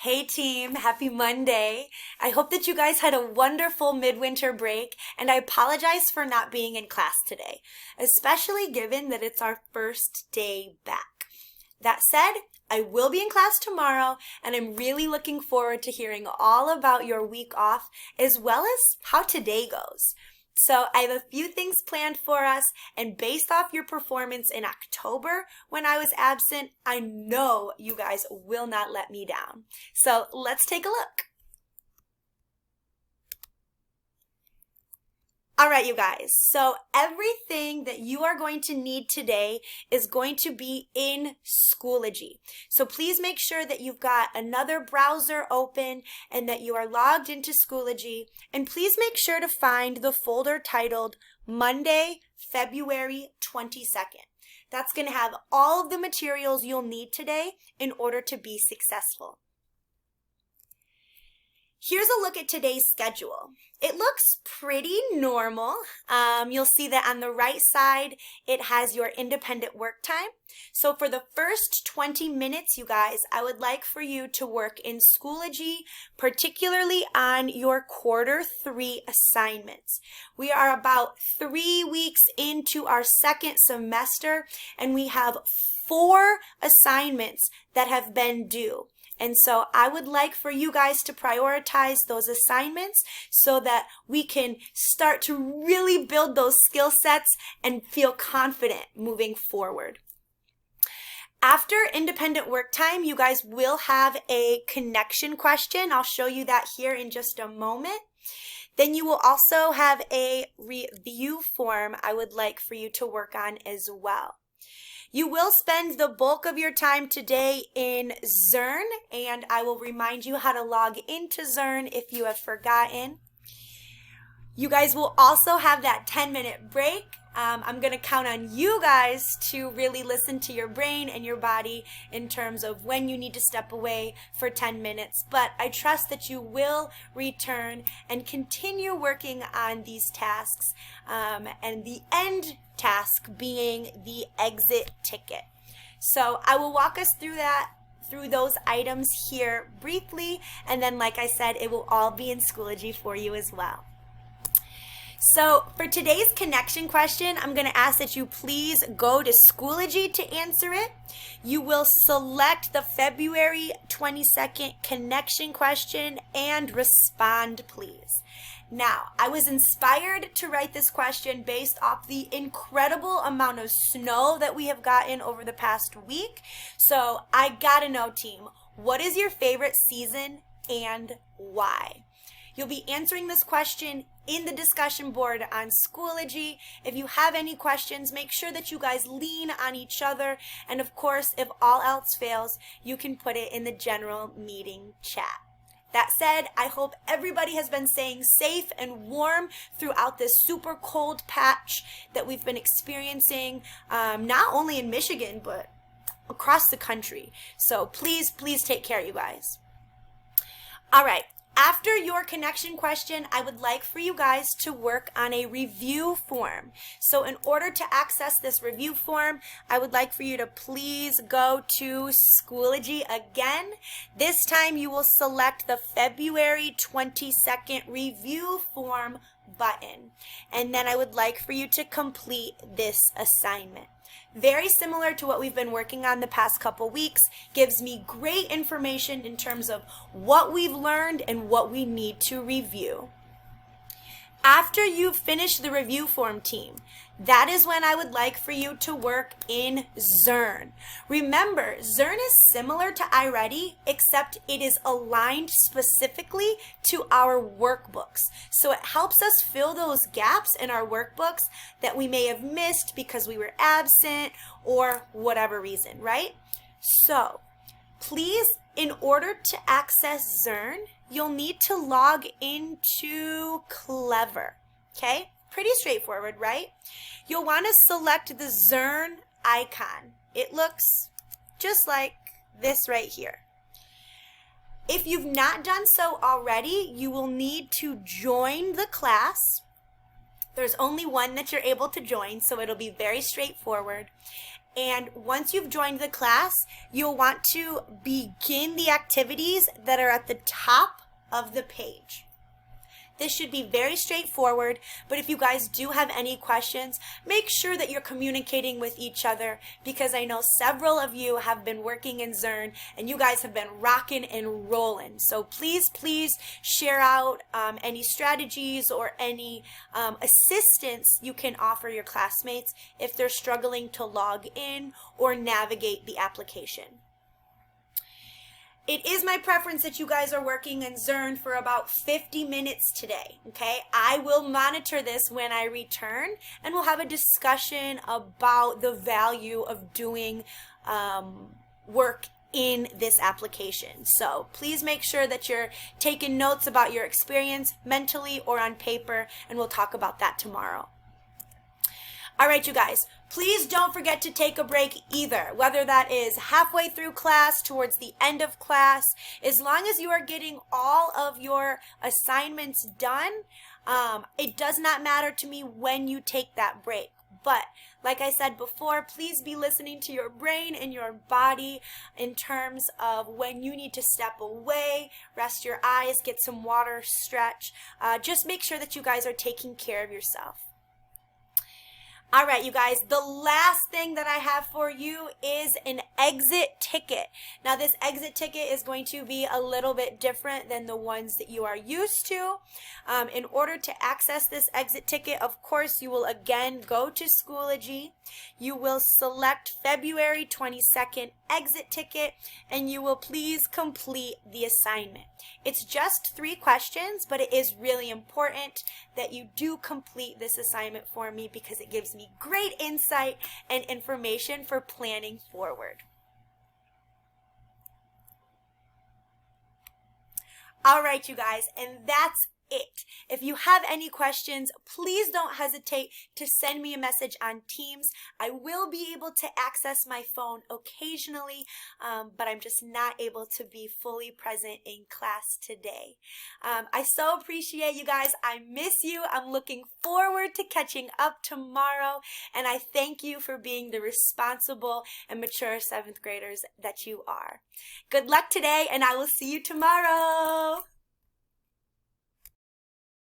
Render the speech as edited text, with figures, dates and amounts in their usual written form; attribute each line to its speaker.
Speaker 1: Hey team, happy Monday. I hope that you guys had a wonderful midwinter break, and I apologize for not being in class today, especially given that it's our first day back. That said, I will be in class tomorrow, and I'm really looking forward to hearing all about your week off as well as how today goes. So I have a few things planned for us, and based off your performance in October when I was absent, I know you guys will not let me down. So let's take a look. All right, you guys, so everything that you are going to need today is going to be in Schoology. So please make sure that you've got another browser open and that you are logged into Schoology. And please make sure to find the folder titled Monday, February 22nd. That's going to have all of the materials you'll need today in order to be successful. Here's a look at today's schedule. It looks pretty normal. You'll see that on the right side, it has your independent work time. So for the first 20 minutes, you guys, I would like for you to work in Schoology, particularly on your quarter 3 assignments. We are about 3 weeks into our second semester, and we have 4 assignments that have been due. And so I would like for you guys to prioritize those assignments so that we can start to really build those skill sets and feel confident moving forward. After independent work time, you guys will have a connection question. I'll show you that here in just a moment. Then you will also have a review form I would like for you to work on as well. You will spend the bulk of your time today in Zearn, and I will remind you how to log into Zearn if you have forgotten. You guys will also have that 10-minute break. I'm going to count on you guys to really listen to your brain and your body in terms of when you need to step away for 10 minutes. But I trust that you will return and continue working on these tasks, and the end task being the exit ticket. So I will walk us through those items here briefly, and then like I said, it will all be in Schoology for you as well. So for today's connection question, I'm going to ask that you please go to Schoology to answer it. You will select the February 22nd connection question and respond, please. Now, I was inspired to write this question based off the incredible amount of snow that we have gotten over the past week. So I gotta know, team, what is your favorite season and why? You'll be answering this question in the discussion board on Schoology. If you have any questions, make sure that you guys lean on each other. And of course, if all else fails, you can put it in the general meeting chat. That said, I hope everybody has been staying safe and warm throughout this super cold patch that we've been experiencing, not only in Michigan, but across the country. So please, please take care, you guys. All right. After your connection question, I would like for you guys to work on a review form. So in order to access this review form, I would like for you to please go to Schoology again. This time you will select the February 22nd review form button. And then I would like for you to complete this assignment. Very similar to what we've been working on the past couple weeks, gives me great information in terms of what we've learned and what we need to review. After you've finished the review form, team, that is when I would like for you to work in Zearn. Remember, Zearn is similar to iReady, except it is aligned specifically to our workbooks. So it helps us fill those gaps in our workbooks that we may have missed because we were absent or whatever reason, right? So please, in order to access Zearn, you'll need to log into Clever, okay? Pretty straightforward, right? You'll want to select the Zearn icon. It looks just like this right here. If you've not done so already, you will need to join the class. There's only one that you're able to join, so it'll be very straightforward. And once you've joined the class, you'll want to begin the activities that are at the top of the page. This should be very straightforward, but if you guys do have any questions, make sure that you're communicating with each other, because I know several of you have been working in Zern and you guys have been rocking and rolling. So please share out any strategies or any assistance you can offer your classmates if they're struggling to log in or navigate the application. It is my preference that you guys are working in Zern for about 50 minutes today, okay? I will monitor this when I return, and we'll have a discussion about the value of doing work in this application. So please make sure that you're taking notes about your experience mentally or on paper, and we'll talk about that tomorrow. All right, you guys, please don't forget to take a break either, whether that is halfway through class, towards the end of class. As long as you are getting all of your assignments done, it does not matter to me when you take that break. But like I said before, please be listening to your brain and your body in terms of when you need to step away, rest your eyes, get some water, stretch. Just make sure that you guys are taking care of yourself. All right, you guys, the last thing that I have for you is an exit ticket. Now, this exit ticket is going to be a little bit different than the ones that you are used to. In order to access this exit ticket, of course, you will again go to Schoology. You will select February 22nd exit ticket, and you will please complete the assignment. It's just 3 questions, but it is really important that you do complete this assignment for me because it gives me great insight and information for planning forward. All right, you guys, and that's it. If you have any questions, please don't hesitate to send me a message on Teams. I will be able to access my phone occasionally, but I'm just not able to be fully present in class today. I so appreciate you guys. I miss you. I'm looking forward to catching up tomorrow, and I thank you for being the responsible and mature 7th graders that you are. Good luck today, and I will see you tomorrow.